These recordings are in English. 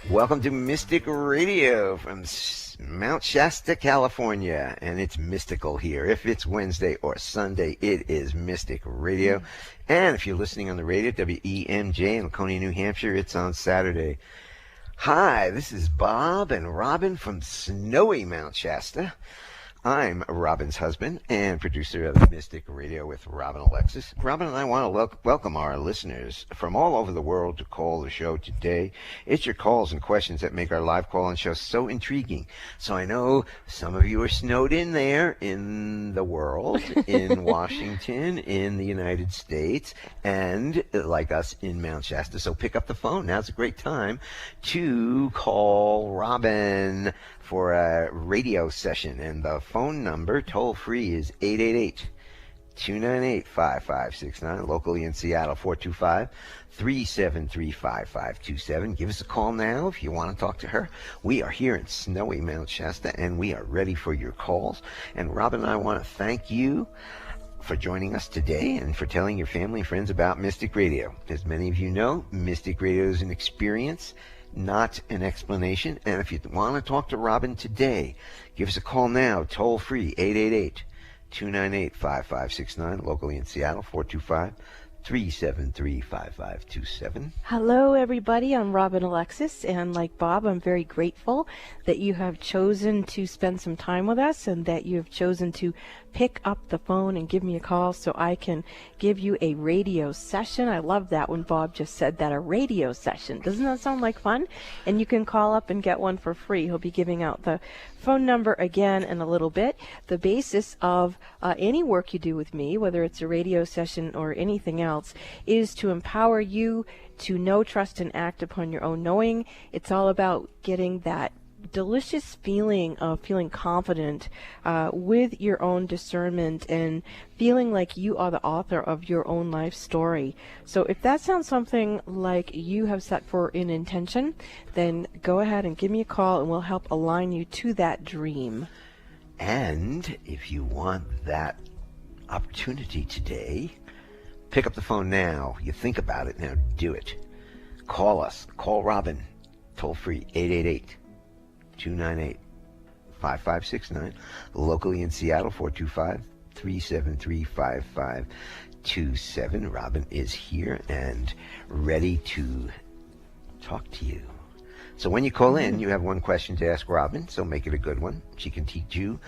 Welcome to Mystic Radio from Mount Shasta, California, and it's mystical here. If it's Wednesday or Sunday, it is Mystic Radio. And if you're listening on the radio, WEMJ in Laconia, New Hampshire, it's on Saturday. Hi, this is Bob and Robin from snowy Mount Shasta. I'm Robin's husband and producer of Mystic Radio with Robin Alexis. Robin and I want to welcome our listeners from all over the world to call the show today. It's your calls and questions that make our live call-in show so intriguing. So I know some of you are snowed in there in the world, in Washington, in the United States, and like us in Mount Shasta. So pick up the phone. Now's a great time to call Robin for a radio session, and the phone number toll free is 888-298-5569, locally in Seattle 425-373-5527. Give us a call now if you want to talk to her. We are here in snowy Mount Shasta and we are ready for your calls. And Robin and I want to thank you for joining us today and for telling your family and friends about Mystic Radio. As many of you know, Mystic Radio is an experience, not an explanation. And if you want to talk to Robin today, give us a call now, toll free, 888-298-5569, locally in Seattle, 425-373-5527. Hello, everybody. I'm Robin Alexis, and like Bob, I'm very grateful that you have chosen to spend some time with us and that you have chosen to pick up the phone and give me a call so I can give you a radio session. I love that when Bob just said that, a radio session. Doesn't that sound like fun? And you can call up and get one for free. He'll be giving out the phone number again in a little bit. The basis of any work you do with me, whether it's a radio session or anything else, is to empower you to know, trust, and act upon your own knowing. It's all about getting that delicious feeling of feeling confident with your own discernment and feeling like you are the author of your own life story. So if that sounds something like you have set for an intention, then go ahead and give me a call and we'll help align you to that dream. And if you want that opportunity today, pick up the phone now. You think about it now, do it. Call us. Call Robin. Toll free, 888-298-5569. Locally in Seattle, 425-373-5527. Robin is here and ready to talk to you. So when you call in, you have one question to ask Robin, so make it a good one. She can teach you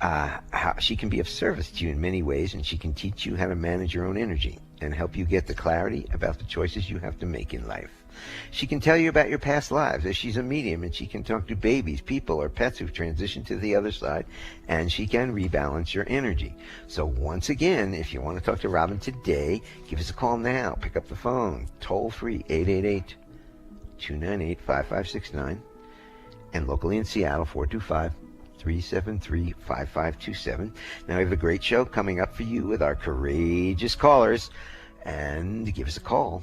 how she can be of service to you in many ways, and she can teach you how to manage your own energy and help you get the clarity about the choices you have to make in life. She can tell you about your past lives, as she's a medium, and she can talk to babies, people, or pets who've transitioned to the other side, and she can rebalance your energy. So once again, if you want to talk to Robin today, give us a call now. Pick up the phone, toll free, 888-298-5569, and locally in Seattle, 425-373-5527. Now we have a great show coming up for you with our courageous callers, and give us a call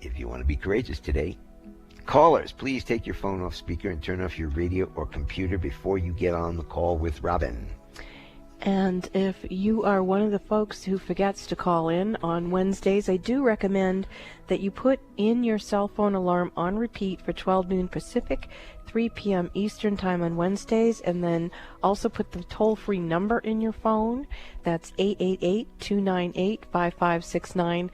if you want to be courageous today. Callers, please take your phone off speaker and turn off your radio or computer before you get on the call with Robin. And if you are one of the folks who forgets to call in on Wednesdays, I do recommend that you put in your cell phone alarm on repeat for 12 noon Pacific, 3 p.m. Eastern Time on Wednesdays, and then also put the toll-free number in your phone. That's 888-298-5569.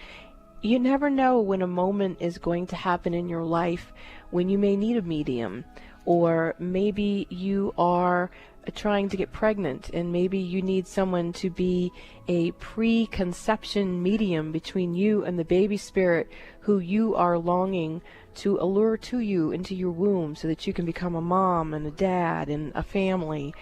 You never know when a moment is going to happen in your life when you may need a medium, or maybe you are trying to get pregnant and maybe you need someone to be a preconception medium between you and the baby spirit who you are longing to allure to you into your womb so that you can become a mom and a dad and a family.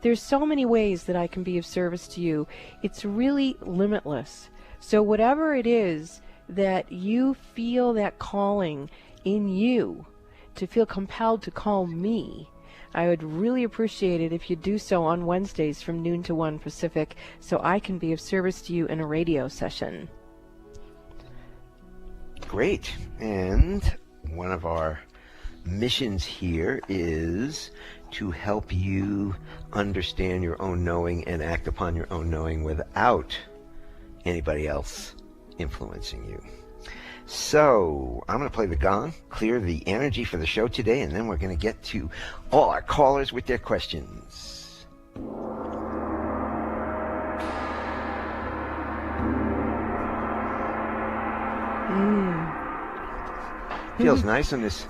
There's so many ways that I can be of service to you. It's really limitless. So whatever it is that you feel that calling in you to feel compelled to call me, I would really appreciate it if you do so on Wednesdays from noon to 1 Pacific so I can be of service to you in a radio session. Great. And one of our missions here is to help you understand your own knowing and act upon your own knowing without anybody else influencing you. So I'm going to play the gong, clear the energy for the show today, and then we're going to get to all our callers with their questions. Feels nice on this.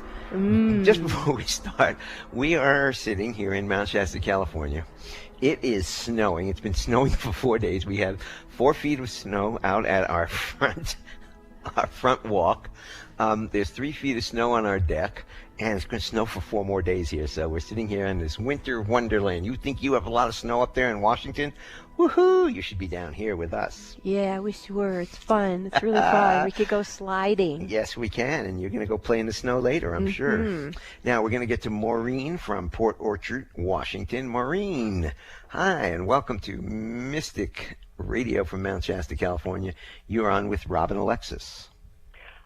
Just before we start, we are sitting here in Mount Shasta, California. It is snowing. It's been snowing for 4 days. We have 4 feet of snow out at our front walk. There's 3 feet of snow on our deck, and it's going to snow for 4 more days here. So we're sitting here in this winter wonderland. You think you have a lot of snow up there in Washington? Woohoo! You should be down here with us. Yeah, I wish you were. It's fun. It's really fun. We could go sliding. Yes, we can, and you're going to go play in the snow later, I'm sure. Now we're going to get to Maureen from Port Orchard, Washington. Maureen, hi, and welcome to Mystic Radio from Mount Shasta, California. You're on with Robin Alexis.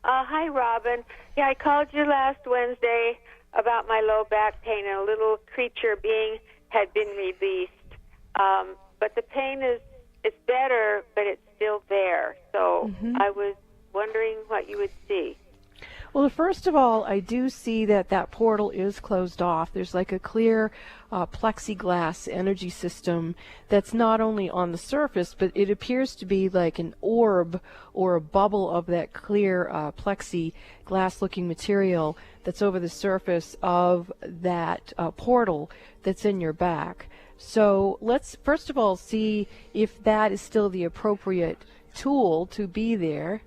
Hi, Robin. Yeah, I called you last Wednesday about my low back pain, and a little creature being had been released. But the pain is better, but it's still there. So I was wondering what you would see. Well, first of all, I do see that portal is closed off. There's like a clear plexiglass energy system that's not only on the surface, but it appears to be like an orb or a bubble of that clear plexiglass-looking material that's over the surface of that portal that's in your back. So let's first of all see if that is still the appropriate tool to be there.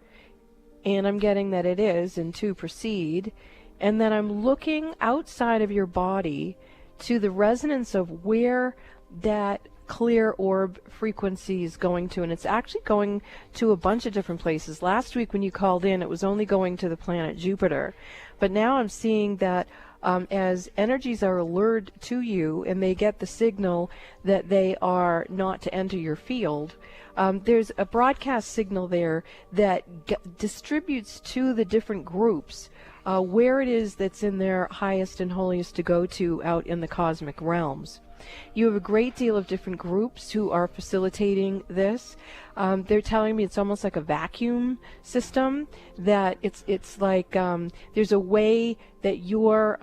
And I'm getting that it is, and to proceed. And then I'm looking outside of your body to the resonance of where that clear orb frequency is going to. And it's actually going to a bunch of different places. Last week when you called in, it was only going to the planet Jupiter. But now I'm seeing that as energies are lured to you and they get the signal that they are not to enter your field, there's a broadcast signal there that distributes to the different groups where it is that's in their highest and holiest to go to out in the cosmic realms. You have a great deal of different groups who are facilitating this. They're telling me it's almost like a vacuum system, that it's like there's a way that you're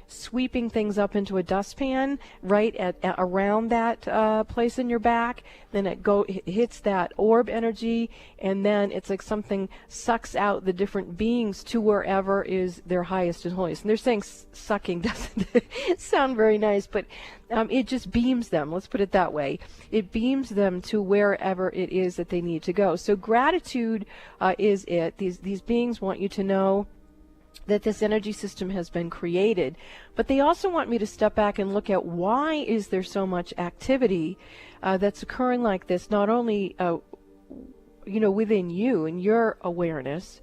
sweeping things up into a dustpan right at around that place in your back. Then it hits that orb energy, and then it's like something sucks out the different beings to wherever is their highest and holiest. And they're saying sucking doesn't sound very nice, but it just beams them. Let's put it that way. It beams them to wherever it is that they need to go. So gratitude is it. These beings want you to know that this energy system has been created, but they also want me to step back and look at why is there so much activity that's occurring like this, not only within you and your awareness,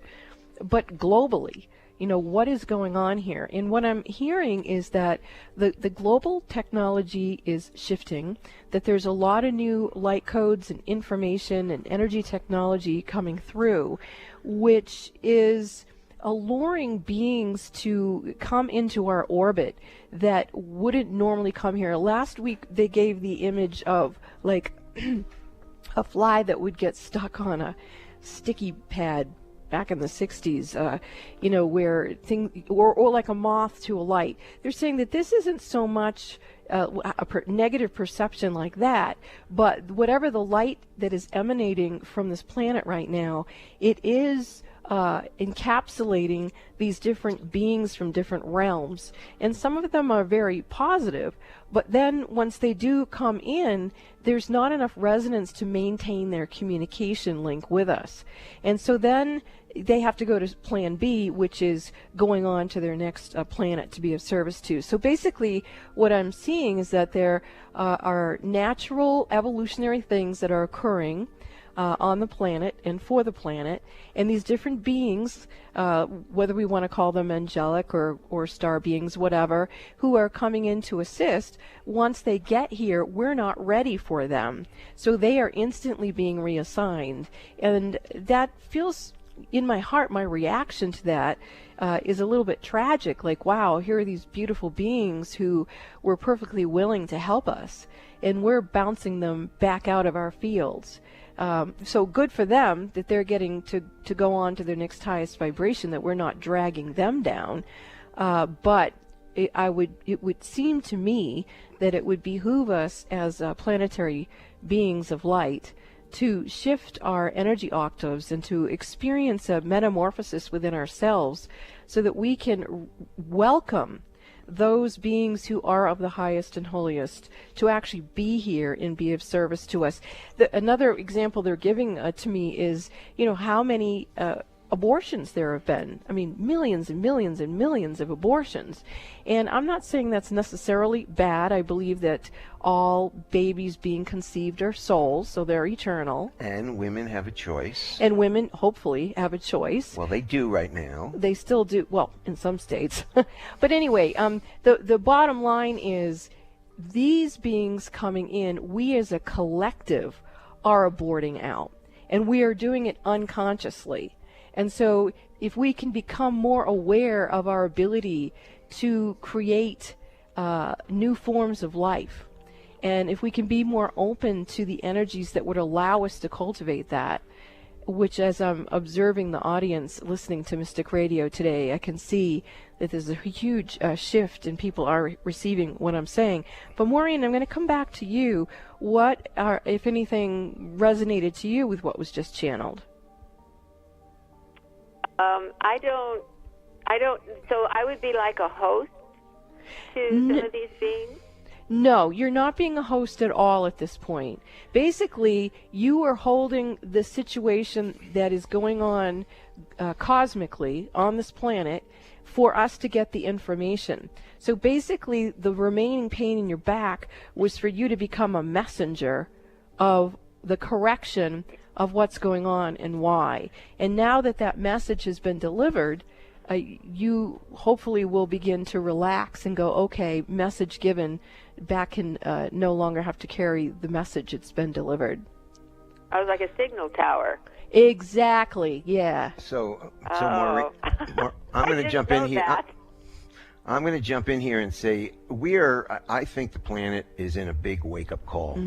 but globally. What is going on here? And what I'm hearing is that the global technology is shifting, that there's a lot of new light codes and information and energy technology coming through, which is alluring beings to come into our orbit that wouldn't normally come here. Last week they gave the image of like a fly that would get stuck on a sticky pad back in the 60s, where or like a moth to a light. They're saying that this isn't so much negative perception like that, but whatever the light that is emanating from this planet right now, it is encapsulating these different beings from different realms. And some of them are very positive, but then once they do come in, there's not enough resonance to maintain their communication link with us. And so then they have to go to plan B, which is going on to their next planet to be of service to. So basically what I'm seeing is that there are natural evolutionary things that are occurring on the planet and for the planet, and these different beings, whether we want to call them angelic or star beings, whatever, who are coming in to assist, once they get here, we're not ready for them. So they are instantly being reassigned. And that feels, in my heart, my reaction to that is a little bit tragic. Like, wow, here are these beautiful beings who were perfectly willing to help us, and we're bouncing them back out of our fields. So good for them that they're getting to go on to their next highest vibration, that we're not dragging them down. But it would seem to me that it would behoove us as planetary beings of light to shift our energy octaves and to experience a metamorphosis within ourselves so that we can welcome those beings who are of the highest and holiest to actually be here and be of service to us. Another example they're giving to me is, how many abortions there have been. I mean, millions and millions and millions of abortions. And I'm not saying that's necessarily bad. I believe that all babies being conceived are souls, so they're eternal. And women have a choice. And women, hopefully, have a choice. Well, they do right now. They still do. Well, in some states. But anyway, the bottom line is these beings coming in, we as a collective are aborting out. And we are doing it unconsciously. And so if we can become more aware of our ability to create new forms of life, and if we can be more open to the energies that would allow us to cultivate that, which as I'm observing the audience listening to Mystic Radio today, I can see that there's a huge shift and people are receiving what I'm saying. But Maureen, I'm going to come back to you. What, if anything, resonated to you with what was just channeled? I don't, so I would be like a host to some of these beings? No, you're not being a host at all at this point. Basically, you are holding the situation that is going on cosmically on this planet for us to get the information. So basically, the remaining pain in your back was for you to become a messenger of the correction of what's going on and why. And now that that message has been delivered, you hopefully will begin to relax and go, okay, message given, back can no longer have to carry the message, it's been delivered. I was like a signal tower. Exactly, yeah. So Maureen, I'm going to jump in here. I'm going to jump in here and say I think the planet is in a big wake-up call.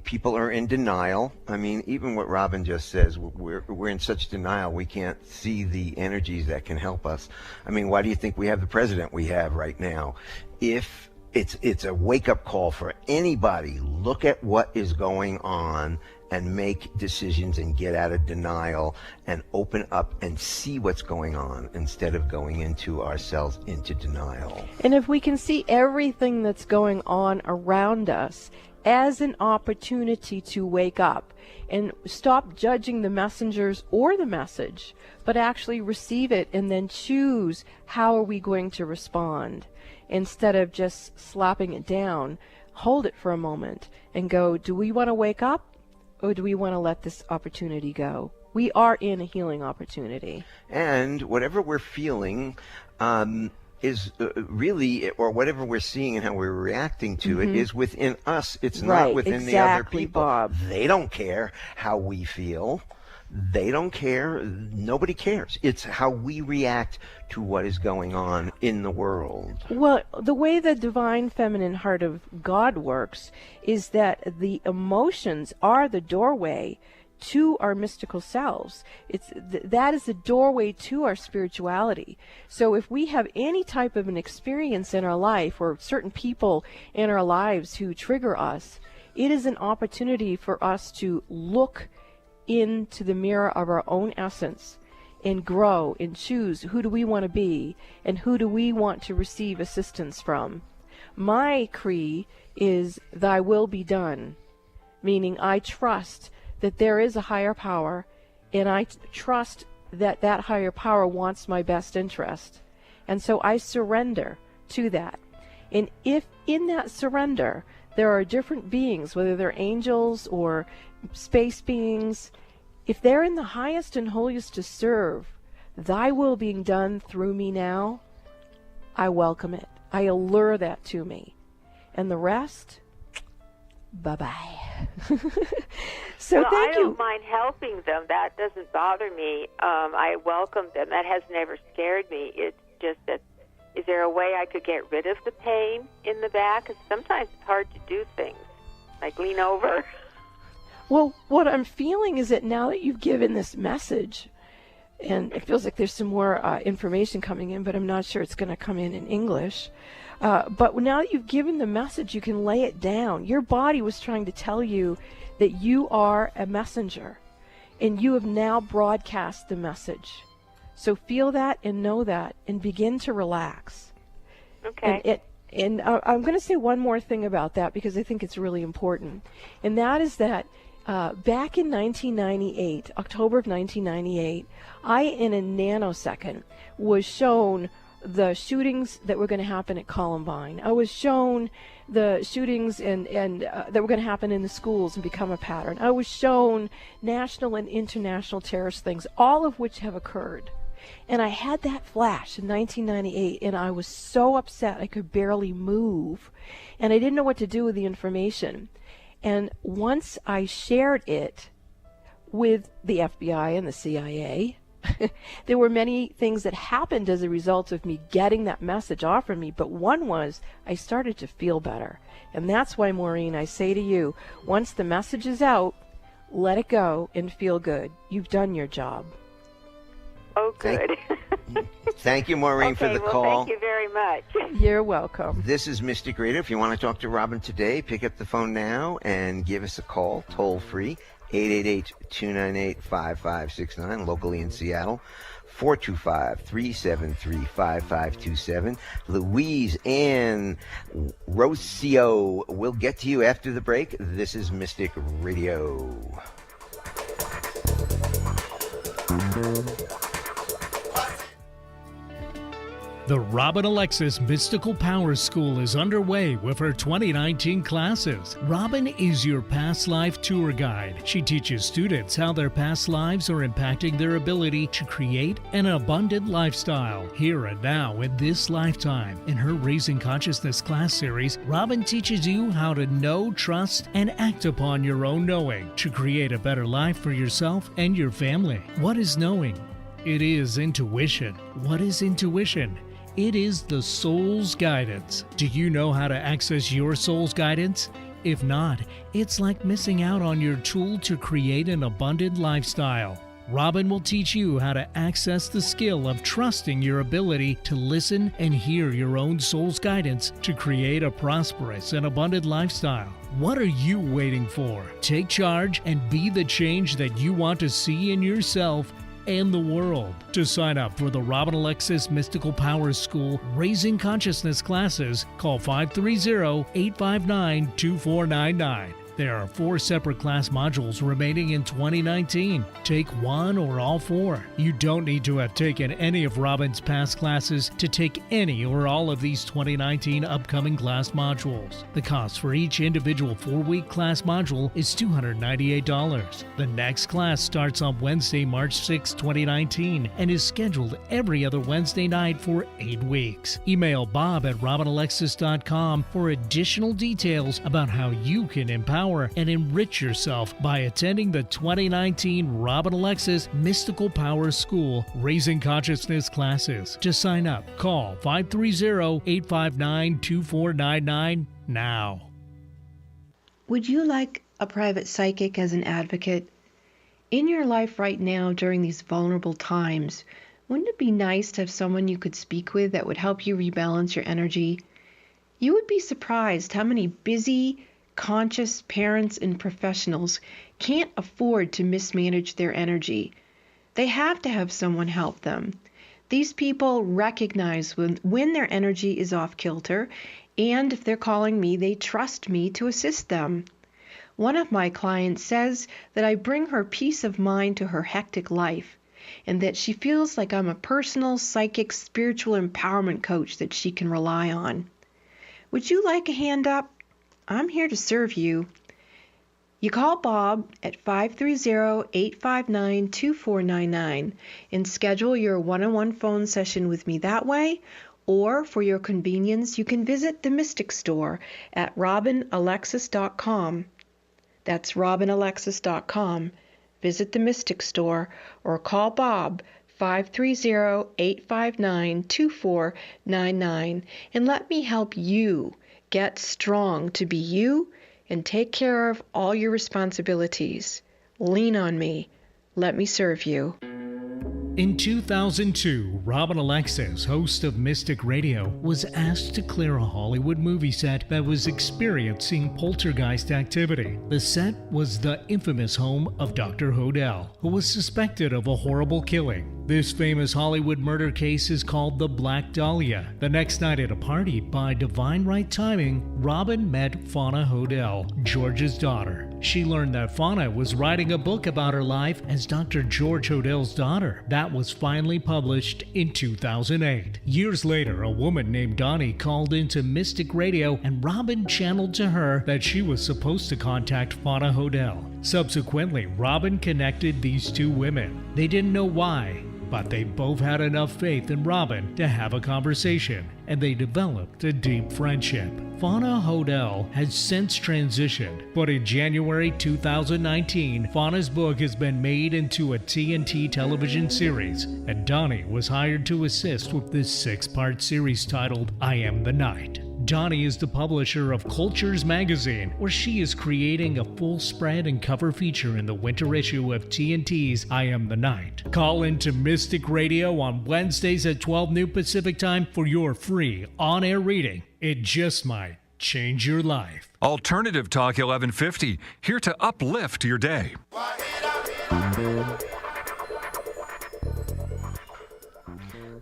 People are in denial. I mean, even what Robin just says, we're in such denial we can't see the energies that can help us. I mean, why do you think we have the president we have right now? If it's a wake-up call for anybody, look at what is going on and make decisions and get out of denial and open up and see what's going on instead of going into ourselves into denial. And if we can see everything that's going on around us as an opportunity to wake up and stop judging the messengers or the message, but actually receive it and then choose how are we going to respond. Instead of just slapping it down, hold it for a moment and go, do we want to wake up or do we want to let this opportunity go? We are in a healing opportunity. And whatever we're feeling, is really, or whatever we're seeing and how we're reacting to it is within us. It's not within the other people. Bob. They don't care how we feel. They don't care. Nobody cares. It's how we react to what is going on in the world. Well, the way the divine feminine heart of God works is that the emotions are the doorway to our mystical selves. That is the doorway to our spirituality. So if we have any type of an experience in our life or certain people in our lives who trigger us, it is an opportunity for us to look into the mirror of our own essence and grow and choose who do we want to be and who do we want to receive assistance from. My creed is thy will be done, meaning I trust that there is a higher power, and I trust that that higher power wants my best interest. And so I surrender to that. And if in that surrender there are different beings, whether they're angels or space beings, if they're in the highest and holiest to serve, thy will being done through me now, I welcome it. I allure that to me. And the rest, bye-bye. So well, thank I don't you. mind helping them. That doesn't bother me. I welcome them. That has never scared me. It's just that, is there a way I could get rid of the pain in the back? Because sometimes it's hard to do things, like lean over. Well, what I'm feeling is that now that you've given this message, and it feels like there's some more information coming in, but I'm not sure it's going to come in English. But now that you've given the message, you can lay it down. Your body was trying to tell you that you are a messenger, and you have now broadcast the message. So feel that and know that, and begin to relax. Okay. And I'm going to say one more thing about that because I think it's really important, and that is that back in 1998, October of 1998, I, in a nanosecond, was shown the shootings that were going to happen at Columbine. I was shown the shootings and that were going to happen in the schools and become a pattern. I was shown national and international terrorist things, all of which have occurred. And I had that flash in 1998, and I was so upset I could barely move, and I didn't know what to do with the information. And once I shared it with the FBI and the CIA, there were many things that happened as a result of me getting that message off of me, but one was I started to feel better. And that's why, Maureen, I say to you, once the message is out, let it go and feel good. You've done your job. Oh, good. Thank you, Maureen, for the call. Thank you very much. You're welcome. This is Mystic Radio. If you want to talk to Robin today, pick up the phone now and give us a call, toll free, 888-298-5569, locally in Seattle, 425-373-5527. Louise and Rocio, we'll get to you after the break. This is Mystic Radio. The Robin Alexis Mystical Power School is underway with her 2019 classes. Robin is your past life tour guide. She teaches students how their past lives are impacting their ability to create an abundant lifestyle here and now in this lifetime. In her Raising Consciousness class series, Robin teaches you how to know, trust, and act upon your own knowing to create a better life for yourself and your family. What is knowing? It is intuition. What is intuition? It is the soul's guidance. Do you know how to access your soul's guidance? If not, it's like missing out on your tool to create an abundant lifestyle. Robin will teach you how to access the skill of trusting your ability to listen and hear your own soul's guidance to create a prosperous and abundant lifestyle. What are you waiting for? Take charge and be the change that you want to see in yourself and the world. To sign up for the Robin Alexis Mystical Power School Raising Consciousness classes, call 530-859-2499. There are 4 separate class modules remaining in 2019. Take one or all 4. You don't need to have taken any of Robin's past classes to take any or all of these 2019 upcoming class modules. The cost for each individual 4-week class module is $298. The next class starts on Wednesday, March 6, 2019, and is scheduled every other Wednesday night for 8 weeks. Email bob@robinalexis.com for additional details about how you can empower and enrich yourself by attending the 2019 Robin Alexis Mystical Power School Raising Consciousness classes. To sign up, call 530-859-2499 now. Would you like a private psychic as an advocate? In your life right now during these vulnerable times, wouldn't it be nice to have someone you could speak with that would help you rebalance your energy? You would be surprised how many busy, conscious parents and professionals can't afford to mismanage their energy. They have to have someone help them. These people recognize when their energy is off kilter, and if they're calling me, they trust me to assist them. One of my clients says that I bring her peace of mind to her hectic life, and that she feels like I'm a personal, psychic, spiritual empowerment coach that she can rely on. Would you like a hand up? I'm here to serve you. You call Bob at 530-859-2499 and schedule your one-on-one phone session with me that way, or for your convenience, you can visit the Mystic Store at robinalexis.com. That's robinalexis.com. Visit the Mystic Store or call Bob 530-859-2499 and let me help you get strong to be you and take care of all your responsibilities. Lean on me. Let me serve you. In 2002, Robin Alexis, host of Mystic Radio, was asked to clear a Hollywood movie set that was experiencing poltergeist activity. The set was the infamous home of Dr. Hodel, who was suspected of a horrible killing. This famous Hollywood murder case is called the Black Dahlia. The next night at a party, by divine right timing, Robin met Fauna Hodel, George's daughter. She learned that Fauna was writing a book about her life as Dr. George Hodel's daughter. That was finally published in 2008. Years later, a woman named Donnie called into Mystic Radio, and Robin channeled to her that she was supposed to contact Fauna Hodel. Subsequently, Robin connected these two women. They didn't know why, but they both had enough faith in Robin to have a conversation, and they developed a deep friendship. Fauna Hodel has since transitioned, but in January 2019, Fauna's book has been made into a TNT television series, and Donnie was hired to assist with this 6-part series titled I Am the Night. Donnie is the publisher of Cultures magazine, where she is creating a full spread and cover feature in the winter issue of TNT's I Am the Night. Call into Mystic Radio on Wednesdays at 12 noon Pacific Time for your free on-air reading. It just might change your life. Alternative Talk 1150, here to uplift your day.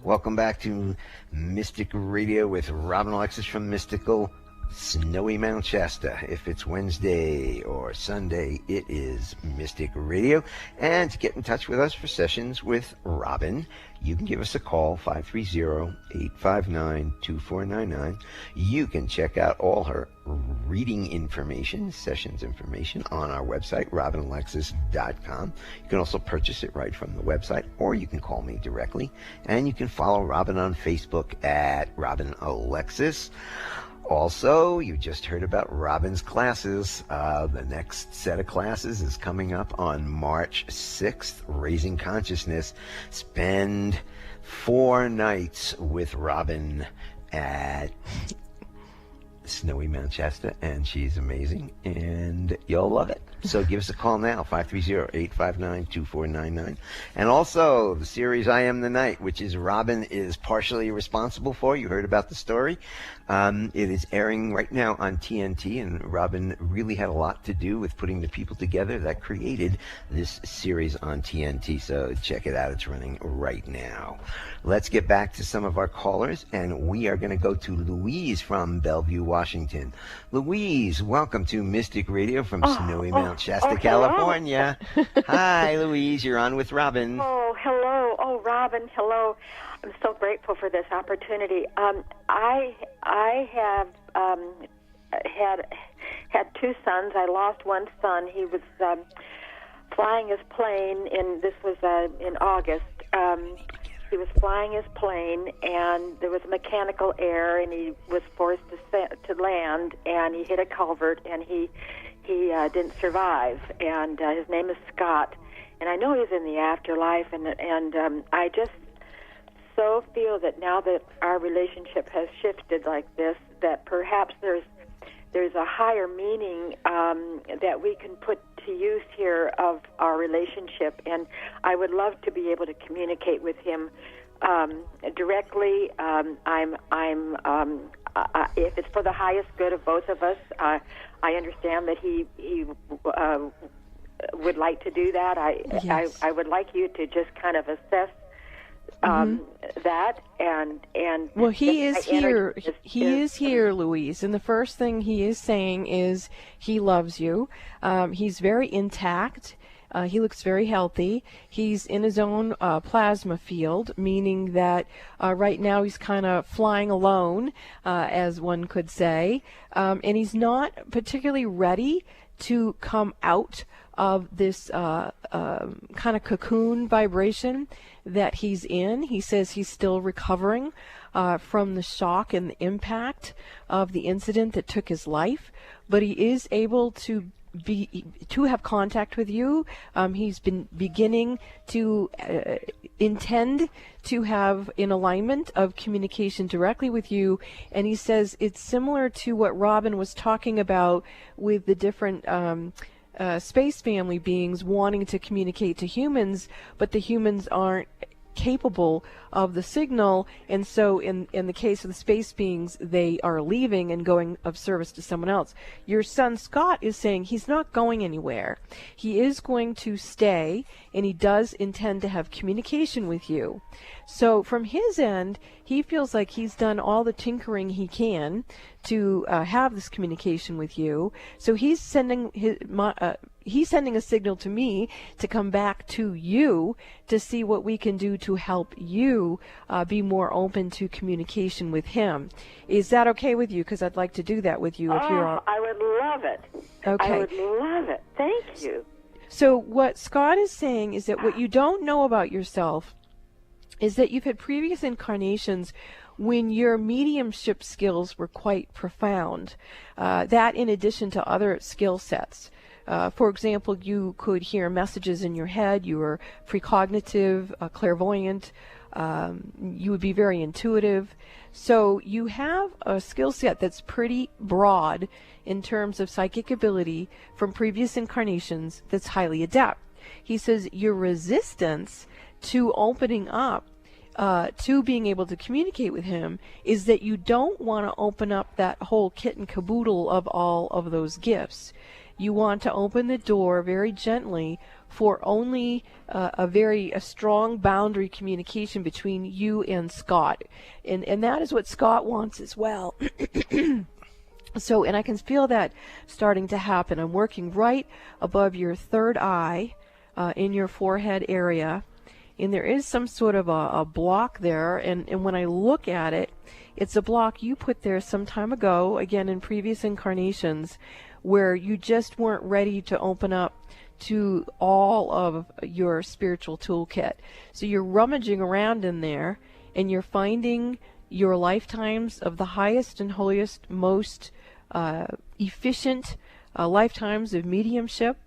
Welcome back to Mystic Radio with Robin Alexis from mystical snowy Mount Shasta. If it's Wednesday or Sunday, it is Mystic Radio. And to get in touch with us for sessions with Robin, you can give us a call, 530-859-2499. You can check out all her reading information, sessions information, on our website, robinalexis.com. You can also purchase it right from the website, or you can call me directly. And you can follow Robin on Facebook at Robin Alexis. Also, you just heard about Robin's classes. The next set of classes is coming up on March 6th, Raising Consciousness. Spend 4 nights with Robin at snowy Mount Shasta, and she's amazing, and you'll love it. So give us a call now, 530-859-2499. And also, the series I Am the Night, which is Robin is partially responsible for. You heard about the story. It is airing right now on TNT, and Robin really had a lot to do with putting the people together that created this series on TNT. So check it out. It's running right now. Let's get back to some of our callers, and we are going to go to Louise from Bellevue, Washington. Louise, welcome to Mystic Radio from snowy Mount Shasta, California. Hi, Louise. You're on with Robin. Oh, hello. Oh, Robin, hello. I'm so grateful for this opportunity. I have had 2 sons. I lost one son. He was flying his plane this was in August. He was flying his plane, and there was mechanical error, and he was forced to land, and he hit a culvert, and he didn't survive. And his name is Scott, and I know he's in the afterlife, and I just so feel that now that our relationship has shifted like this, that perhaps there's a higher meaning that we can put to use here of our relationship, and I would love to be able to communicate with him directly. If it's for the highest good of both of us, I understand that he would like to do that. I would like you to just kind of assess that and well, he is here. He is here, Louise. And the first thing he is saying is he loves you. He's very intact. He looks very healthy. He's in his own plasma field, meaning that right now he's kind of flying alone, as one could say. And he's not particularly ready to come out of this kind of cocoon vibration that he's in. He says he's still recovering from the shock and the impact of the incident that took his life, but he is able to to have contact with you. He's been beginning to intend to have an alignment of communication directly with you, and he says it's similar to what Robin was talking about with the different space family beings wanting to communicate to humans, but the humans aren't capable of the signal, and so in the case of the space beings, they are leaving and going of service to someone else. Your son Scott is saying he's not going anywhere. He is going to stay, and he does intend to have communication with you. So from his end, he feels like he's done all the tinkering he can to have this communication with you. So he's sending a signal to me to come back to you to see what we can do to help you be more open to communication with him. Is that okay with you? Because I'd like to do that with you. If you're I would love it. Okay. I would love it. Thank you. So what Scott is saying is that what you don't know about yourself is that you've had previous incarnations when your mediumship skills were quite profound. That in addition to other skill sets. For example, you could hear messages in your head. You were precognitive, clairvoyant. You would be very intuitive. So you have a skill set that's pretty broad in terms of psychic ability from previous incarnations that's highly adept. He says your resistance to opening up to being able to communicate with him is that you don't want to open up that whole kit and caboodle of all of those gifts. You want to open the door very gently for only a strong boundary communication between you and Scott. And that is what Scott wants as well. So, and I can feel that starting to happen. I'm working right above your third eye in your forehead area. And there is some sort of a block there, and when I look at it, it's a block you put there some time ago, again in previous incarnations, where you just weren't ready to open up to all of your spiritual toolkit. So you're rummaging around in there, and you're finding your lifetimes of the highest and holiest, most efficient lifetimes of mediumship.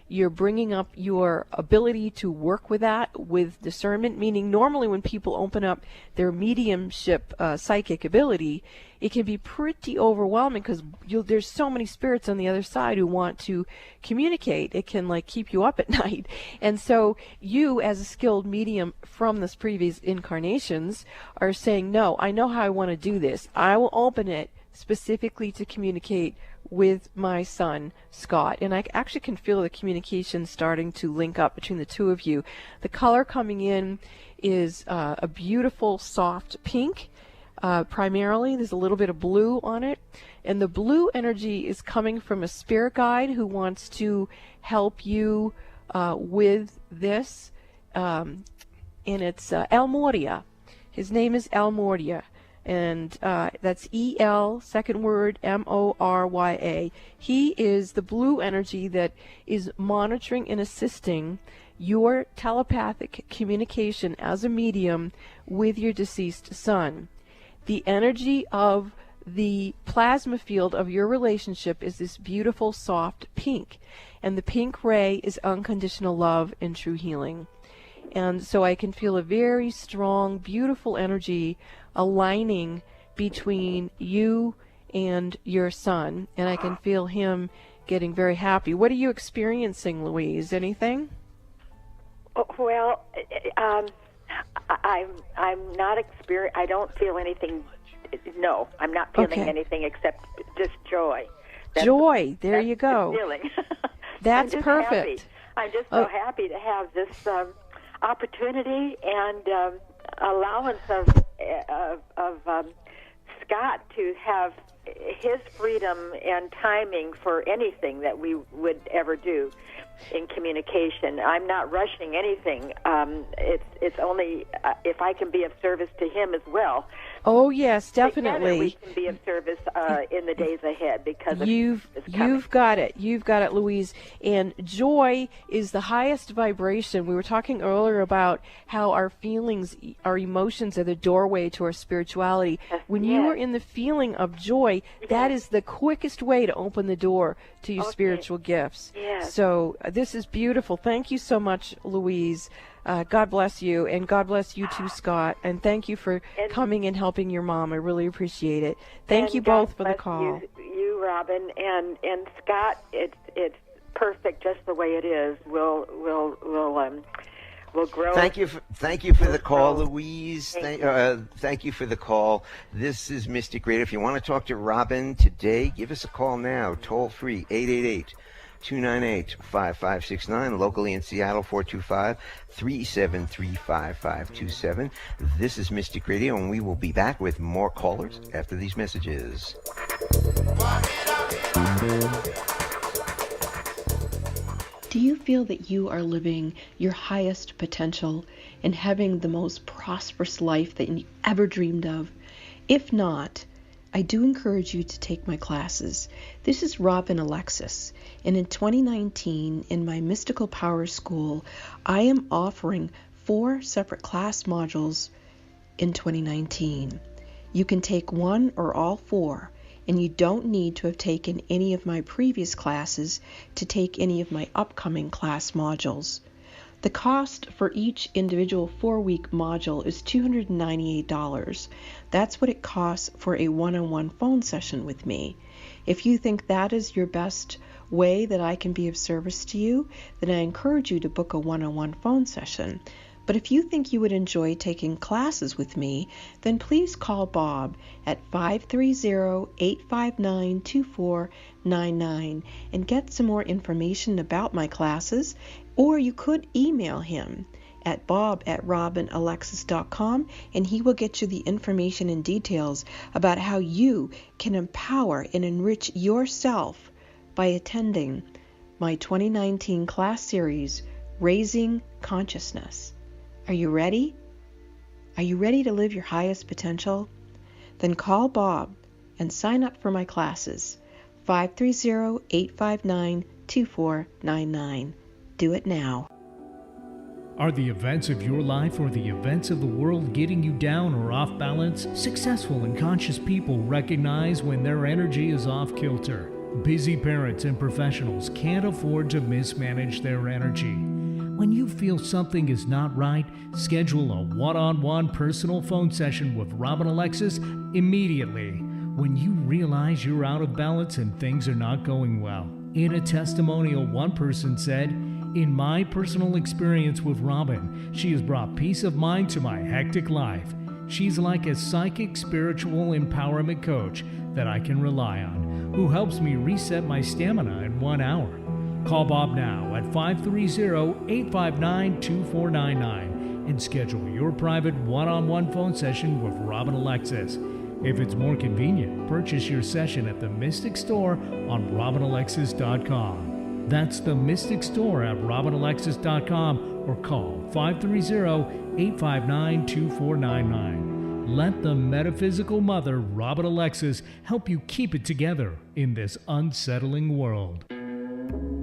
You're bringing up your ability to work with that with discernment, meaning normally when people open up their mediumship psychic ability, it can be pretty overwhelming because there's so many spirits on the other side who want to communicate. It can like keep you up at night. And so you, as a skilled medium from this previous incarnations, are saying, no, I know how I want to do this. I will open it specifically to communicate with my son, Scott. And I actually can feel the communication starting to link up between the two of you. The color coming in is a beautiful soft pink. Primarily, there's a little bit of blue on it. And the blue energy is coming from a spirit guide who wants to help you with this. And it's El Moria. His name is El Moria. And that's E-L, second word, M-O-R-Y-A. He is the blue energy that is monitoring and assisting your telepathic communication as a medium with your deceased son. The energy of the plasma field of your relationship is this beautiful soft pink. And the pink ray is unconditional love and true healing. And so I can feel a very strong, beautiful energy aligning between you and your son, and I can feel him getting very happy. What are you experiencing, Louise? Anything? Well, I'm not I don't feel anything. No, I'm not feeling anything except just joy. Joy. There you go. Feeling. That's perfect. Happy. I'm just so happy to have this opportunity and allowance of Scott to have his freedom and timing for anything that we would ever do. in communication. I'm not rushing anything. It's only if I can be of service to him as well. Oh yes, Together definitely. we can be of service in the days ahead because of You've got it. You've got it, Louise. And joy is the highest vibration. We were talking earlier about how our feelings, our emotions are the doorway to our spirituality. When you are in the feeling of joy, that is the quickest way to open the door to your spiritual gifts. Yes. So this is beautiful. Thank you so much, Louise. God bless you, and God bless you too, Scott. And thank you for coming and helping your mom. I really appreciate it. Thank you both for the call. You, Robin, and Scott. It's perfect just the way it is. We'll grow. Thank you for the call, Louise. Thank you for the call. This is Mystic Radio. If you want to talk to Robin today, give us a call now. Toll free 888-298-5569. Locally in Seattle 425-373-5527. This is Mystic Radio, and we will be back with more callers after these messages. Do you feel that you are living your highest potential and having the most prosperous life that you ever dreamed of? If not, I do encourage you to take my classes. This is Robin Alexis, and in 2019, in my Mystical Power School, I am offering 4 separate class modules in 2019. You can take one or all 4, and you don't need to have taken any of my previous classes to take any of my upcoming class modules. The cost for each individual 4-week module is $298. That's what it costs for a one-on-one phone session with me. If you think that is your best way that I can be of service to you, then I encourage you to book a one-on-one phone session. But if you think you would enjoy taking classes with me, then please call Bob at 530-859-2499 and get some more information about my classes, or you could email him at bob@robinalexis.com, and he will get you the information and details about how you can empower and enrich yourself by attending my 2019 class series, Raising Consciousness. Are you ready? Are you ready to live your highest potential? Then call Bob and sign up for my classes. 530-859-2499. Do it now. Are the events of your life or the events of the world getting you down or off balance? Successful and conscious people recognize when their energy is off kilter. Busy parents and professionals can't afford to mismanage their energy. When you feel something is not right, schedule a one-on-one personal phone session with Robin Alexis immediately when you realize you're out of balance and things are not going well. In a testimonial, one person said, "In my personal experience with Robin, she has brought peace of mind to my hectic life. She's like a psychic spiritual empowerment coach that I can rely on, who helps me reset my stamina in 1 hour." Call Bob now at 530-859-2499 and schedule your private one-on-one phone session with Robin Alexis. If it's more convenient, purchase your session at the Mystic Store on RobinAlexis.com. That's the Mystic Store at RobinAlexis.com, or call 530-859-2499. Let the metaphysical mother, Robin Alexis, help you keep it together in this unsettling world.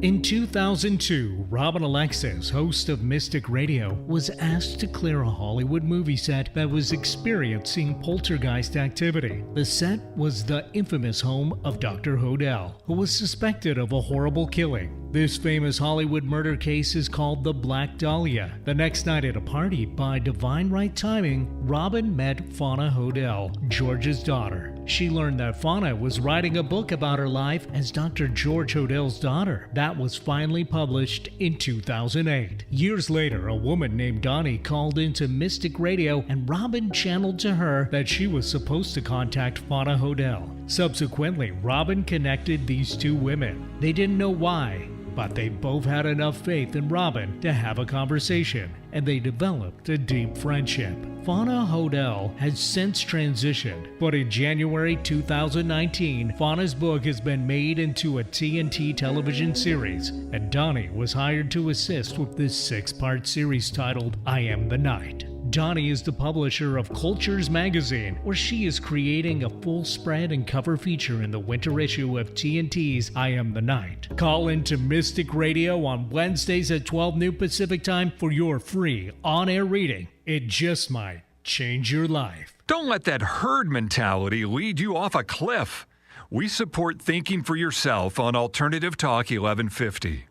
In 2002, Robin Alexis, host of Mystic Radio, was asked to clear a Hollywood movie set that was experiencing poltergeist activity. The set was the infamous home of Dr. Hodel, who was suspected of a horrible killing. This famous Hollywood murder case is called the Black Dahlia. The next night at a party, by divine right timing, Robin met Fauna Hodel, George's daughter. She learned that Fauna was writing a book about her life as Dr. George Hodel's daughter. That was finally published in 2008. Years later, a woman named Donnie called into Mystic Radio, and Robin channeled to her that she was supposed to contact Fauna Hodel. Subsequently, Robin connected these two women. They didn't know why, But they both had enough faith in Robin to have a conversation, and they developed a deep friendship. Fauna Hodel has since transitioned, but in January 2019, Fauna's book has been made into a TNT television series, and Donnie was hired to assist with this 6-part series titled I Am the Night. Donnie is the publisher of Cultures magazine, where she is creating a full spread and cover feature in the winter issue of TNT's I Am the Night. Call into Mystic Radio on Wednesdays at 12 noon Pacific Time for your free on-air reading. It just might change your life. Don't let that herd mentality lead you off a cliff. We support thinking for yourself on Alternative Talk 1150.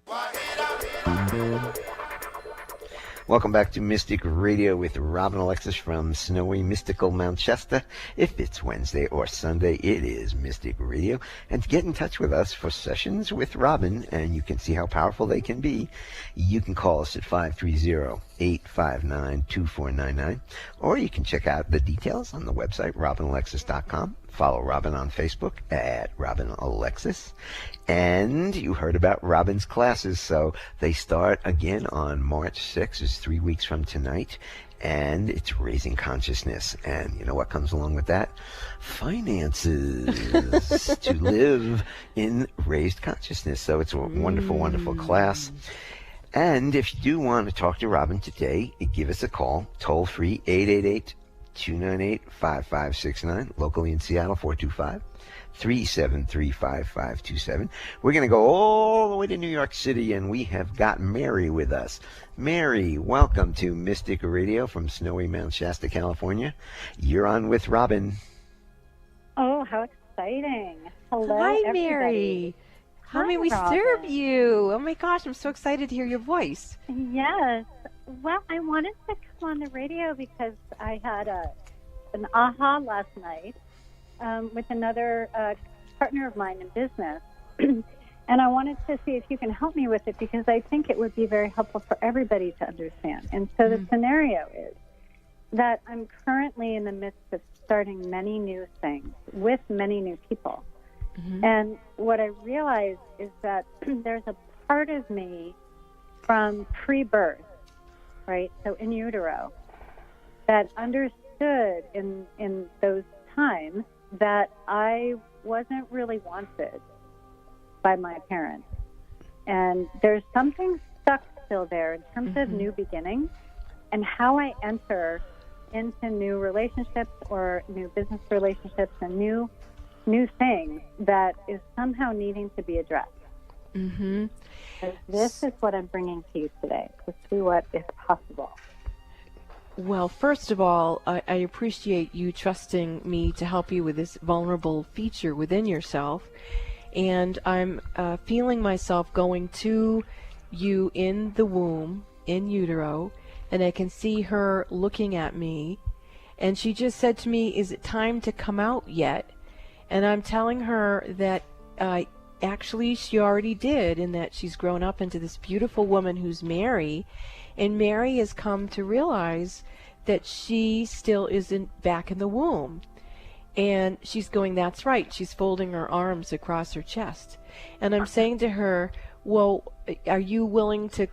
Welcome back to Mystic Radio with Robin Alexis from snowy, mystical Mount Shasta. If it's Wednesday or Sunday, it is Mystic Radio. And to get in touch with us for sessions with Robin, and you can see how powerful they can be, you can call us at 530-859-2499, or you can check out the details on the website, robinalexis.com. Follow Robin on Facebook at Robin Alexis. And you heard about Robin's classes, so they start again on March 6th. It's 3 weeks from tonight, and it's raising consciousness. And you know what comes along with that? Finances to live in raised consciousness. So it's a wonderful, wonderful class. And if you do want to talk to Robin today, give us a call, toll free, 888-298-5569, locally in Seattle, 425-373-5527. We're going to go all the way to New York City, and we have got Mary with us. Mary, welcome to Mystic Radio from snowy Mount Shasta, California. You're on with Robin. Oh, how exciting. Hello, Hi, everybody. Mary. How may Hi, we Robin. serve you? Oh my gosh, I'm so excited to hear your voice. Yes. Well, I wanted to come on the radio because I had an aha last night with another partner of mine in business. And I wanted to see if you can help me with it because I think it would be very helpful for everybody to understand. And so the scenario is that I'm currently in the midst of starting many new things with many new people. And what I realized is that there's a part of me from pre-birth, right, so in utero, that understood in those times that I wasn't really wanted by my parents. And there's something stuck still there in terms of new beginnings and how I enter into new relationships or new business relationships and new things that is somehow needing to be addressed. So this is what I'm bringing to you today, to see what is possible. Well, first of all, I appreciate you trusting me to help you with this vulnerable feature within yourself. And I'm feeling myself going to you in the womb, in utero, and I can see her looking at me. And she just said to me, is it time to come out yet? And I'm telling her that actually she already did, and that she's grown up into this beautiful woman who's Mary. And Mary has come to realize that she still isn't back in the womb. And she's going, that's right. She's folding her arms across her chest. And I'm saying to her, well, are you willing to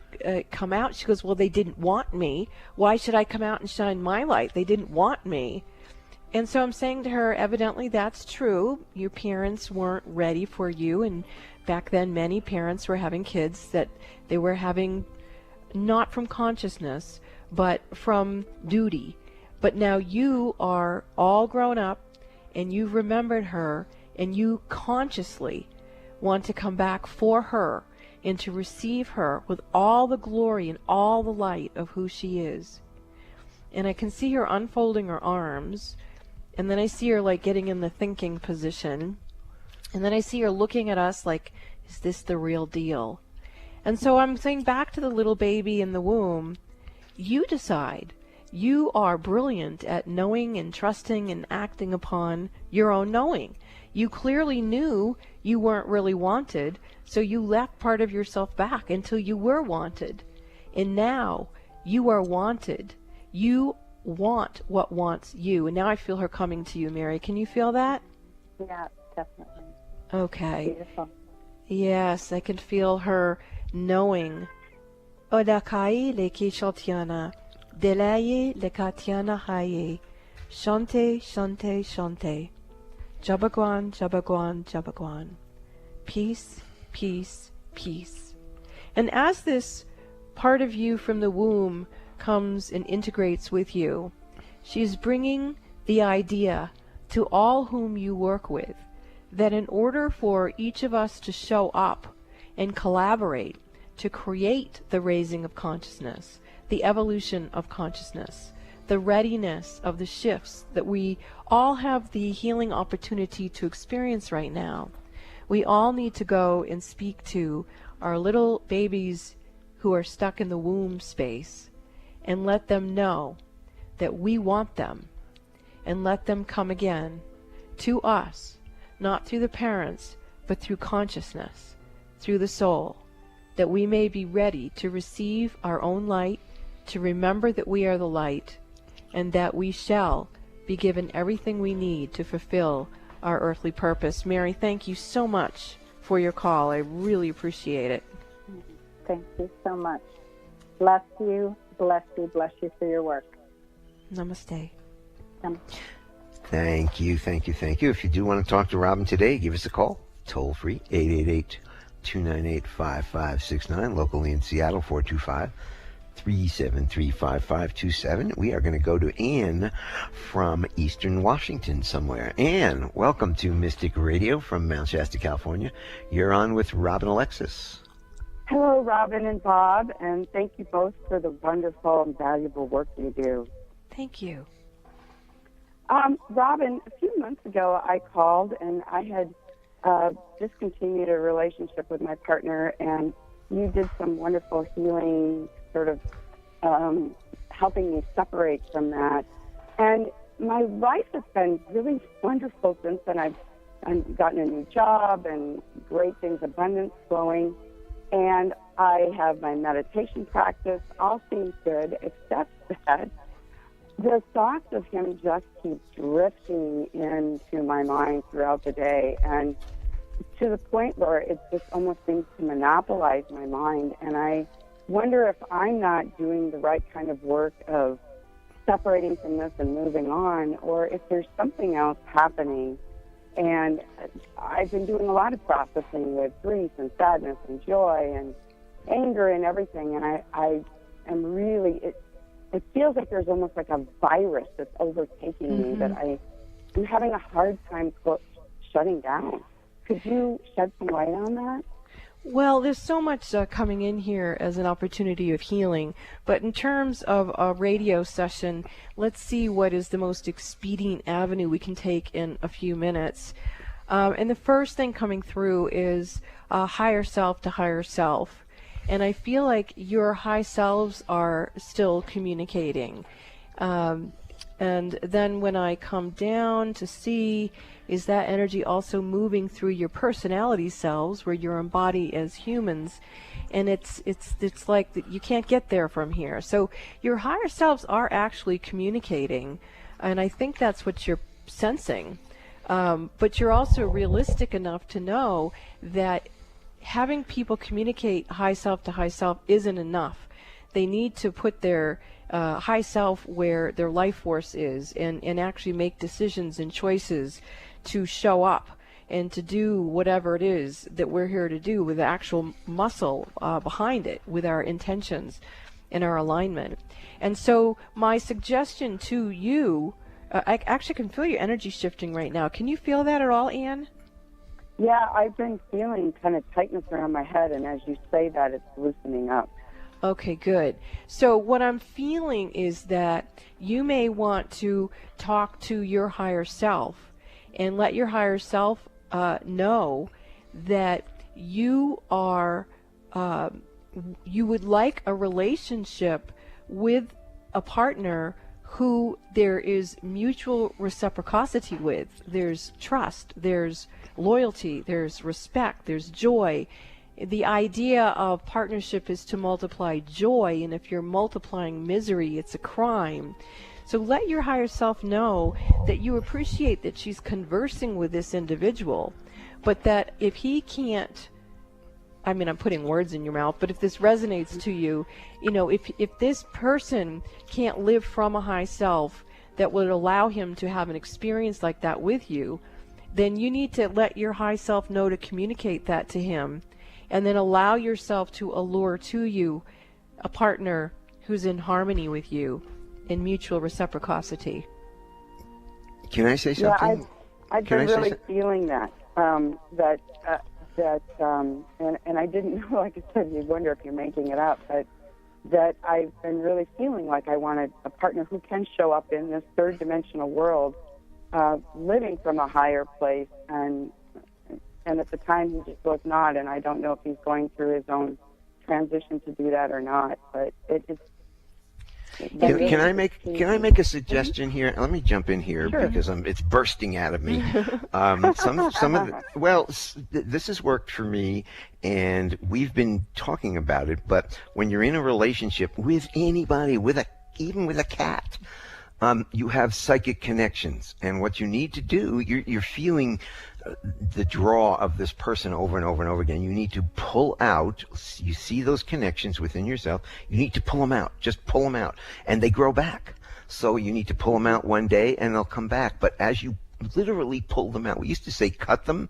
come out? She goes, well, they didn't want me. Why should I come out and shine my light? They didn't want me. And so I'm saying to her, evidently that's true. Your parents weren't ready for you. And back then, many parents were having kids that they were having not from consciousness, but from duty. But now you are all grown up, and you've remembered her, and you consciously want to come back for her and to receive her with all the glory and all the light of who she is. And I can see her unfolding her arms, and then I see her like getting in the thinking position, and then I see her looking at us like, is this the real deal? And so I'm saying back to the little baby in the womb, you decide. You are brilliant at knowing and trusting and acting upon your own knowing. You clearly knew you weren't really wanted, so you left part of yourself back until you were wanted. And now you are wanted. You want what wants you. And now I feel her coming to you, Mary. Can you feel that? Yeah, definitely. Okay. Beautiful. Yes, I can feel her knowing Odakai le Kishaltiana, Delaye le Katiana Haye, Shante, Shante, Shante, Jabagwan, Jabagwan, Jabagwan. Peace, peace, peace. And as this part of you from the womb comes and integrates with you, she is bringing the idea to all whom you work with that in order for each of us to show up and collaborate to create the raising of consciousness, the evolution of consciousness, the readiness of the shifts that we all have the healing opportunity to experience right now, we all need to go and speak to our little babies who are stuck in the womb space and let them know that we want them, and let them come again to us, not through the parents, but through consciousness, through the soul, that we may be ready to receive our own light, to remember that we are the light, and that we shall be given everything we need to fulfill our earthly purpose. Mary, thank you so much for your call. I really appreciate it. Thank you so much. Bless you, bless you, bless you for your work. Namaste. Thank you, thank you, thank you. If you do want to talk to Robin today, give us a call. Toll free, 888-298-5569. Locally in Seattle, 425-373-5527. We are going to go to Ann from Eastern Washington somewhere. Ann, welcome to Mystic Radio from Mount Shasta, California. You're on with Robin Alexis. Hello, Robin and Bob, and thank you both for the wonderful and valuable work you do. Thank you. Robin, a few months ago I called and I had discontinued a relationship with my partner, and you did some wonderful healing, sort of helping me separate from that. And my life has been really wonderful since then. I've gotten a new job and great things, abundance flowing. And I have my meditation practice. All seems good, except that the thoughts of him just keep drifting into my mind throughout the day, and to the point where it just almost seems to monopolize my mind. And I wonder if I'm not doing the right kind of work of separating from this and moving on, or if there's something else happening. And I've been doing a lot of processing with grief and sadness and joy and anger and everything, and I am really, it feels like there's almost like a virus that's overtaking me that I'm having a hard time shutting down. Could you shed some light on that? Well, there's so much coming in here as an opportunity of healing, but in terms of a radio session, let's see what is the most expedient avenue we can take in a few minutes. And the first thing coming through is higher self to higher self. And I feel like your high selves are still communicating. And then when I come down to see, is that energy also moving through your personality selves where you're embodied as humans, and it's like that you can't get there from here. So your higher selves are actually communicating, and I think that's what you're sensing. But you're also realistic enough to know that having people communicate high self to high self isn't enough. They need to put their high self where their life force is, and actually make decisions and choices to show up and to do whatever it is that we're here to do with the actual muscle behind it, with our intentions and our alignment. And so my suggestion to you, I actually can feel your energy shifting right now. Can you feel that at all, Anne? Yeah, I've been feeling kind of tightness around my head, and as you say that, it's loosening up. Okay, good. So what I'm feeling is that you may want to talk to your higher self and let your higher self know that you are, you would like a relationship with a partner who there is mutual reciprocity with. There's trust, there's loyalty, there's respect, there's joy. The idea of partnership is to multiply joy, and if you're multiplying misery, it's a crime. So let your higher self know that you appreciate that she's conversing with this individual, but that if he can't I mean, I'm putting words in your mouth, but if this resonates to you, if this person can't live from a high self that would allow him to have an experience like that with you, then you need to let your high self know to communicate that to him, and then allow yourself to allure to you a partner who's in harmony with you in mutual reciprocity. Can I say something? Yeah, I've been really feeling that. And I didn't know, like I said, you wonder if you're making it up, but that I've been really feeling like I wanted a partner who can show up in this third dimensional world, living from a higher place, and at the time he just was not, and I don't know if he's going through his own transition to do that or not, but it's. Can I make a suggestion here? Let me jump in here because it's bursting out of me. This has worked for me, and we've been talking about it. But when you're in a relationship with anybody, even with a cat, you have psychic connections, and what you need to do, you're feeling the draw of this person over and over and over again. You need to pull out. You see those connections within yourself. You need to pull them out. Just pull them out, and they grow back. So you need to pull them out one day, and they'll come back. But as you literally pull them out, we used to say cut them,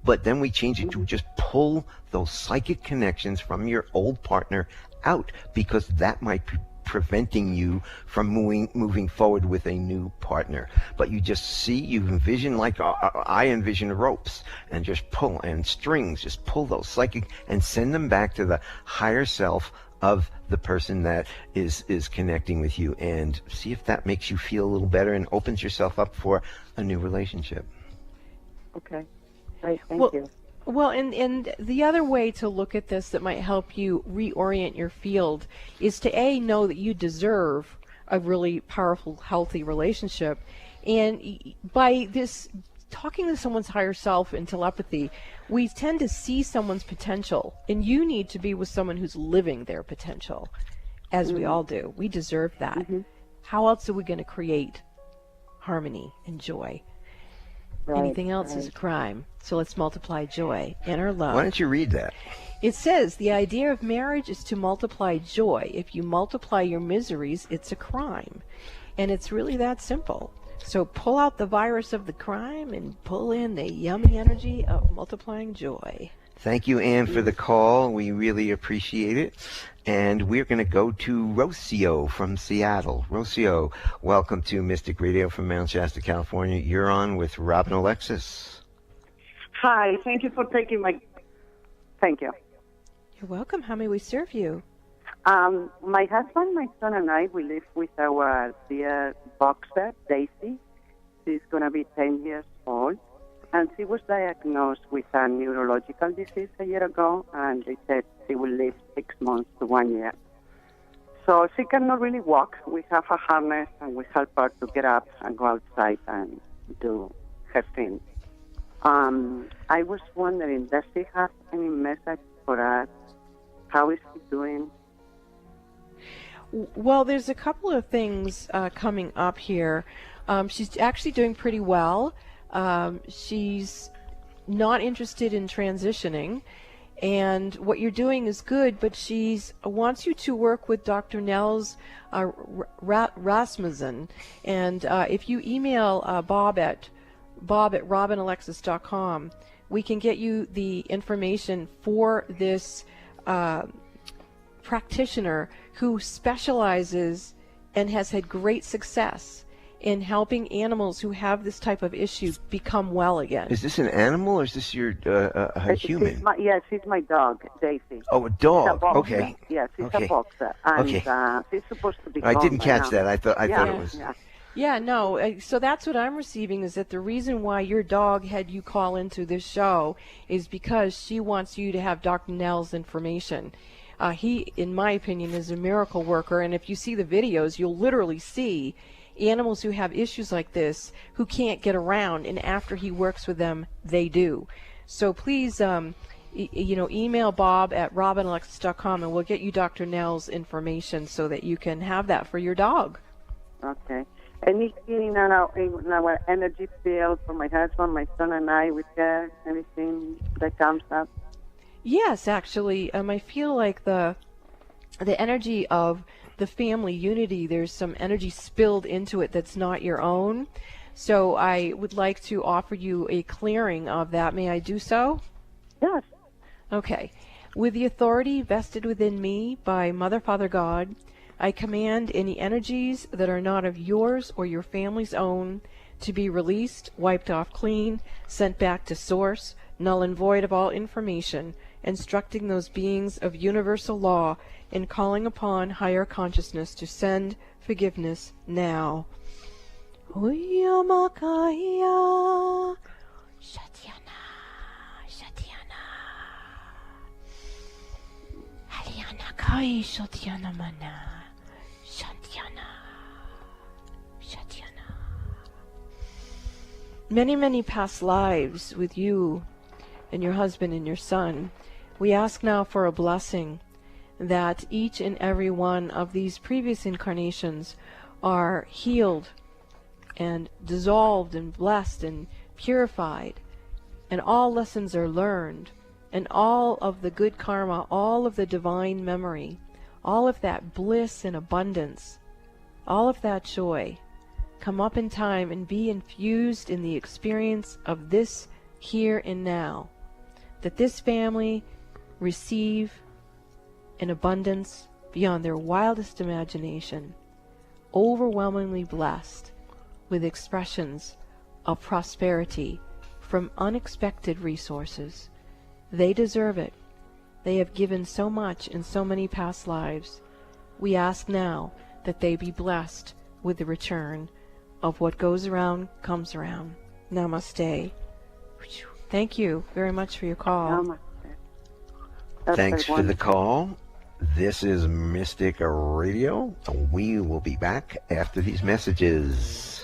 but then we changed it to just pull those psychic connections from your old partner out, because that might be preventing you from moving forward with a new partner. But you envision, like I envision ropes, and just pull, and strings, just pull those psychic and send them back to the higher self of the person that is connecting with you, and see if that makes you feel a little better and opens yourself up for a new relationship. Okay. Great. Thank you. Well, and the other way to look at this that might help you reorient your field is to know that you deserve a really powerful, healthy relationship. And by this talking to someone's higher self in telepathy, we tend to see someone's potential, and you need to be with someone who's living their potential, as we all do. We deserve that. Mm-hmm. How else are we going to create harmony and joy? Right, anything else is a crime. So let's multiply joy and our love. Why don't you read that? It says, the idea of marriage is to multiply joy. If you multiply your miseries, it's a crime. And it's really that simple. So pull out the virus of the crime and pull in the yummy energy of multiplying joy. Thank you, Anne, for the call. We really appreciate it. And we're going to go to Rocio from Seattle. Rocio, welcome to Mystic Radio from Mount Shasta, California. You're on with Robin Alexis. Hi, thank you for taking my... Thank you. You're welcome. How may we serve you? My husband, my son, and I, we live with our dear boxer, Daisy. She's going to be 10 years old. And she was diagnosed with a neurological disease a year ago, and they said she will live 6 months to 1 year. So she cannot really walk. We have a harness, and we help her to get up and go outside and do her thing. I was wondering, does she have any message for us? How is she doing? Well, there's a couple of things coming up here. She's actually doing pretty well. She's not interested in transitioning, and what you're doing is good, but she wants you to work with Dr. Nels Rasmussen, and if you email Bob at robinalexis.com, we can get you the information for this practitioner who specializes and has had great success in helping animals who have this type of issue become well again. Is this an animal, or is this your a human? She's my dog, Daisy. Oh, a dog. A okay. Yes, she's a boxer. And, she's supposed to be I didn't catch now. that. I thought it was... Yeah, no. So that's what I'm receiving, is that the reason why your dog had you call into this show is because she wants you to have Dr. Nell's information. He, in my opinion, is a miracle worker, and if you see the videos, you'll literally see animals who have issues like this who can't get around, and after he works with them, they do. So please, email Bob at robinalexis.com, and we'll get you Dr. Nell's information so that you can have that for your dog. Okay. Anything in our energy field for my husband, my son, and I with her, anything that comes up? Yes, actually, I feel like the energy of the family unity, there's some energy spilled into it that's not your own. So I would like to offer you a clearing of that. May I do so? Yes. Okay. With the authority vested within me by Mother, Father, God, I command any energies that are not of yours or your family's own to be released, wiped off clean, sent back to source, null and void of all information, instructing those beings of universal law and calling upon higher consciousness to send forgiveness now. Uyamakaya Shatyana Shatyana Halyana Kai Shatyana Mana Shatyana Shatyana. Many, many past lives with you and your husband and your son. We ask now for a blessing that each and every one of these previous incarnations are healed and dissolved and blessed and purified, and all lessons are learned, and all of the good karma, all of the divine memory, all of that bliss and abundance, all of that joy come up in time and be infused in the experience of this here and now, that this family receive in abundance beyond their wildest imagination, overwhelmingly blessed with expressions of prosperity from unexpected resources. They deserve it. They have given so much in so many past lives. We ask now that they be blessed with the return of what goes around comes around. Namaste. Thank you very much for your call. Namaste. Thanks for the call. This is Mystic Radio. We will be back after these messages.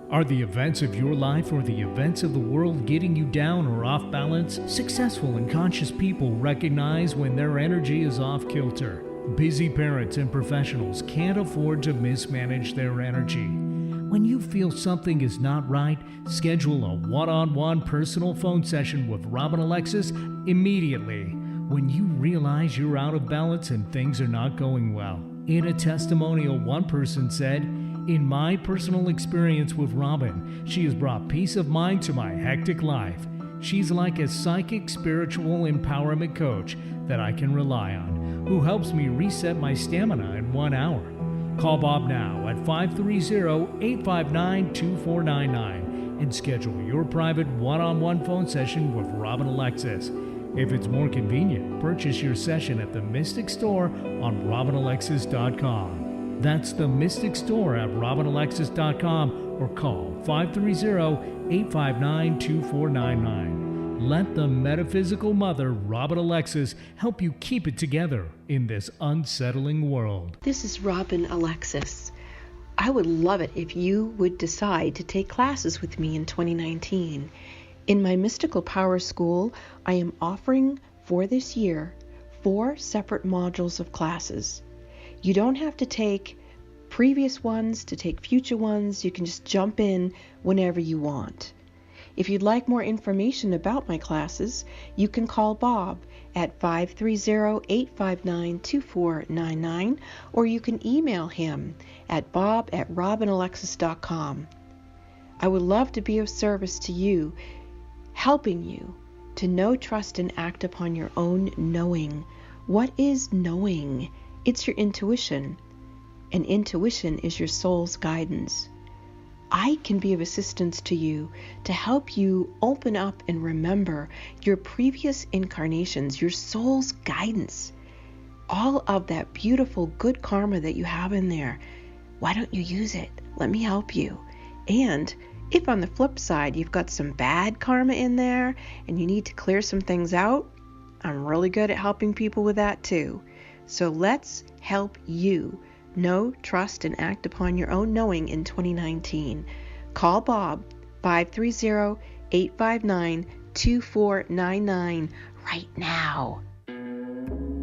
Are the events of your life or the events of the world getting you down or off balance? Successful and conscious people recognize when their energy is off kilter. Busy parents and professionals can't afford to mismanage their energy. When you feel something is not right, schedule a one-on-one personal phone session with Robin Alexis immediately. When you realize you're out of balance and things are not going well. In a testimonial, one person said, "In my personal experience with Robin, she has brought peace of mind to my hectic life. She's like a psychic spiritual empowerment coach that I can rely on, who helps me reset my stamina in 1 hour." Call Bob now at 530-859-2499 and schedule your private one-on-one phone session with Robin Alexis. If it's more convenient, purchase your session at the Mystic Store on RobinAlexis.com. That's the Mystic Store at RobinAlexis.com or call 530-859-2499. Let the metaphysical mother, Robin Alexis, help you keep it together in this unsettling world. This is Robin Alexis. I would love it if you would decide to take classes with me in 2019. In my Mystical Power School, I am offering for this year 4 separate modules of classes. You don't have to take previous ones to take future ones. You can just jump in whenever you want. If you'd like more information about my classes, you can call Bob at 530-859-2499, or you can email him at bob@robinalexis.com. I would love to be of service to you, helping you to know, trust, and act upon your own knowing. What is knowing? It's your intuition, and intuition is your soul's guidance. I can be of assistance to you to help you open up and remember your previous incarnations, your soul's guidance, all of that beautiful good karma that you have in there. Why don't you use it? Let me help you. And if on the flip side you've got some bad karma in there and you need to clear some things out, I'm really good at helping people with that too. So let's help you know, trust, and act upon your own knowing in 2019. Call Bob 530-859-2499 right now.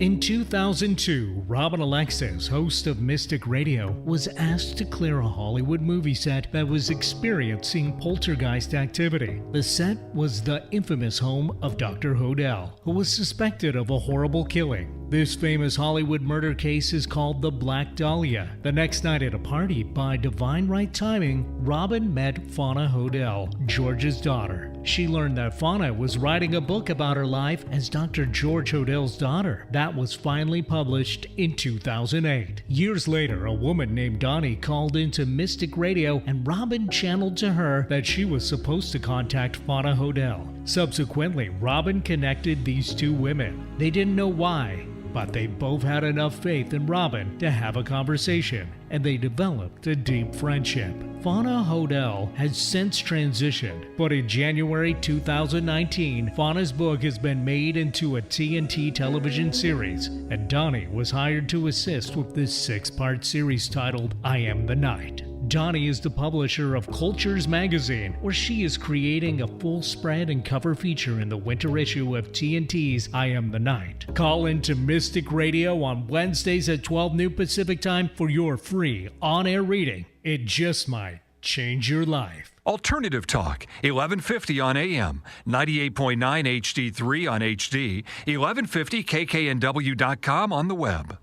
In 2002, Robin Alexis, host of Mystic Radio, was asked to clear a Hollywood movie set that was experiencing poltergeist activity. The set was the infamous home of Dr. Hodel, who was suspected of a horrible killing. This famous Hollywood murder case is called the Black Dahlia. The next night at a party, by divine right timing, Robin met Fauna Hodel, George's daughter. She learned that Fauna was writing a book about her life as Dr. George Hodel's daughter. That was finally published in 2008. Years later, a woman named Donnie called into Mystic Radio, and Robin channeled to her that she was supposed to contact Fauna Hodel. Subsequently, Robin connected these two women. They didn't know why, but they both had enough faith in Robin to have a conversation, and they developed a deep friendship. Fauna Hodel has since transitioned, but in January 2019, Fauna's book has been made into a TNT television series, and Donnie was hired to assist with this 6-part series titled I Am the Night. Donnie is the publisher of Cultures magazine, where she is creating a full spread and cover feature in the winter issue of TNT's I Am the Night. Call into Mystic Radio on Wednesdays at 12 noon Pacific Time for your free on-air reading. It just might change your life. Alternative Talk, 1150 on AM, 98.9 HD3 on HD, 1150kknw.com on the web.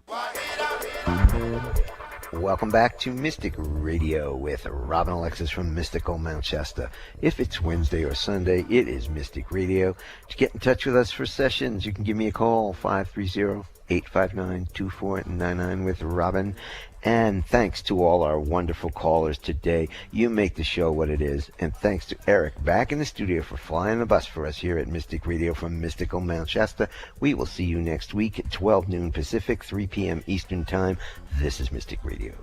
Welcome back to Mystic Radio with Robin Alexis from Mystical Mount Shasta. If it's Wednesday or Sunday, it is Mystic Radio. To get in touch with us for sessions, you can give me a call, 530-859-2499 with Robin. And thanks to all our wonderful callers today. You make the show what it is. And thanks to Eric back in the studio for flying the bus for us here at Mystic Radio from Mystical Mount Shasta. We will see you next week at 12 noon Pacific, 3 p.m. Eastern Time. This is Mystic Radio.